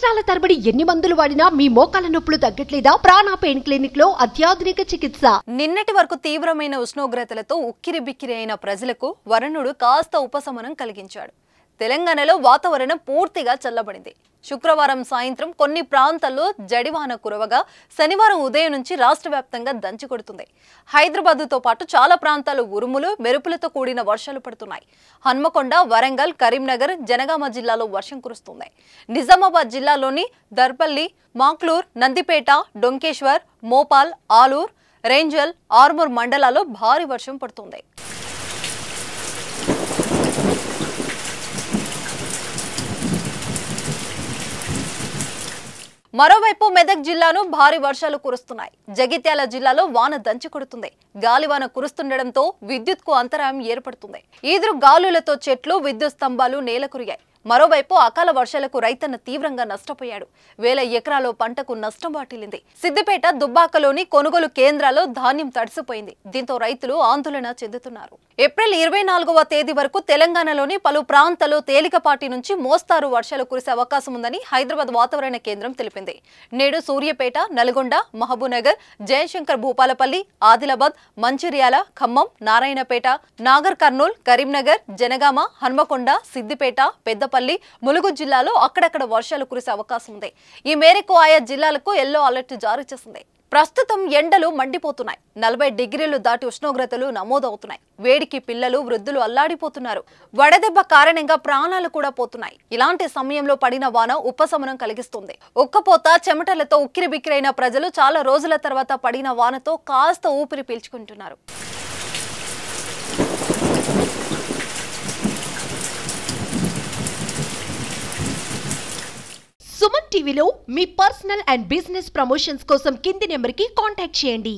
సంవత్సరాల తరబడి ఎన్ని మందులు వాడినా మీ మోకాల నొప్పులు తగ్గట్లేదా? ప్రాణ పెయిన్ క్లినిక్ లో అత్యాధునిక చికిత్స. నిన్నటి వరకు తీవ్రమైన ఉష్ణోగ్రతలతో ఉక్కిరిబిక్కిరి అయిన ప్రజలకు వరుణుడు కాస్త ఉపశమనం కలిగించాడు. తెలంగాణలో వాతావరణం పూర్తిగా చల్లబడింది. శుక్రవారం సాయంత్రం కొన్ని ప్రాంతాల్లో జడివాన కురవగా శనివారం ఉదయం నుంచి రాష్ట్ర వ్యాప్తంగా దంచికొడుతుంది. హైదరాబాద్తో పాటు చాలా ప్రాంతాలు ఉరుములు మెరుపులతో కూడిన వర్షాలు పడుతున్నాయి. హన్మకొండ, వరంగల్, కరీంనగర్, జనగామ జిల్లాలో వర్షం కురుస్తుంది. నిజామాబాద్ జిల్లాలోని దర్పల్లి, మాక్లూర్, నందిపేట, డొంకేశ్వర్, మోపాల్, ఆలూర్, రేంజల్, ఆర్మూర్ మండలాల్లో భారీ వర్షం పడుతుంది. మరోవైపు మెదక్ జిల్లాను భారీ వర్షాలు కురుస్తున్నాయి. జగిత్యాల జిల్లాలో వాన దంచి కొడుతుంది. గాలివాన కురుస్తుండటంతో విద్యుత్కు అంతరాయం ఏర్పడుతుంది. ఈదురు గాలులతో చెట్లు, విద్యుత్ స్తంభాలు నేలకురిగాయి. మరోవైపు అకాల వర్షాలకు రైతన్న తీవ్రంగా నష్టపోయాడు. వేల ఎకరాల పంటకు నష్టం వాటిల్లింది. సిద్దిపేట, దుబ్బాకలోని కొనుగోలు కేంద్రాల్లో ధాన్యం తడిసిపోయింది. దీంతో రైతులు ఆందోళన చెందుతున్నారు. ఏప్రిల్ 24వ తేదీ వరకు తెలంగాణలోని పలు ప్రాంతాల్లో తేలికపాటి నుంచి మోస్తారు వర్షాలు కురిసే అవకాశం ఉందని హైదరాబాద్ వాతావరణ కేంద్రం తెలిపింది. నేడు సూర్యాపేట, నల్గొండ, మహబూబ్నగర్, జయశంకర్ భూపాలపల్లి, ఆదిలాబాద్, మంచిర్యాల, ఖమ్మం, నారాయణపేట, నాగర్ కర్నూల్, కరీంనగర్, జనగామ, హన్మకొండ, సిద్దిపేట, పెద్దపల్లి, ములుగు జిల్లాలో అక్కడక్కడ వర్షాలు కురిసే అవకాశం ఉంది. ఈ మేరకు ఆయా జిల్లాలకు ఎల్లో అలర్ట్ జారీ చేసింది. ప్రస్తుతం ఎండలు మండిపోతున్నాయి. 40 డిగ్రీలు దాటి ఉష్ణోగ్రతలు నమోదవుతున్నాయి. వేడికి పిల్లలు, వృద్ధులు అల్లాడిపోతున్నారు. వడదెబ్బ కారణంగా ప్రాణాలు కూడా పోతున్నాయి. ఇలాంటి సమయంలో పడిన వాన ఉపశమనం కలిగిస్తుంది. ఉక్కపోత, చెమటలతో ఉక్కిరిబిక్కిరైన ప్రజలు చాలా రోజుల తర్వాత పడిన వానతో కాస్త ఊపిరి పీల్చుకుంటున్నారు. సుమన్ టీవీలో మీ పర్సనల్ అండ్ బిజినెస్ ప్రమోషన్స్ కోసం కింది నెంబర్కి కాంటాక్ట్ చేయండి.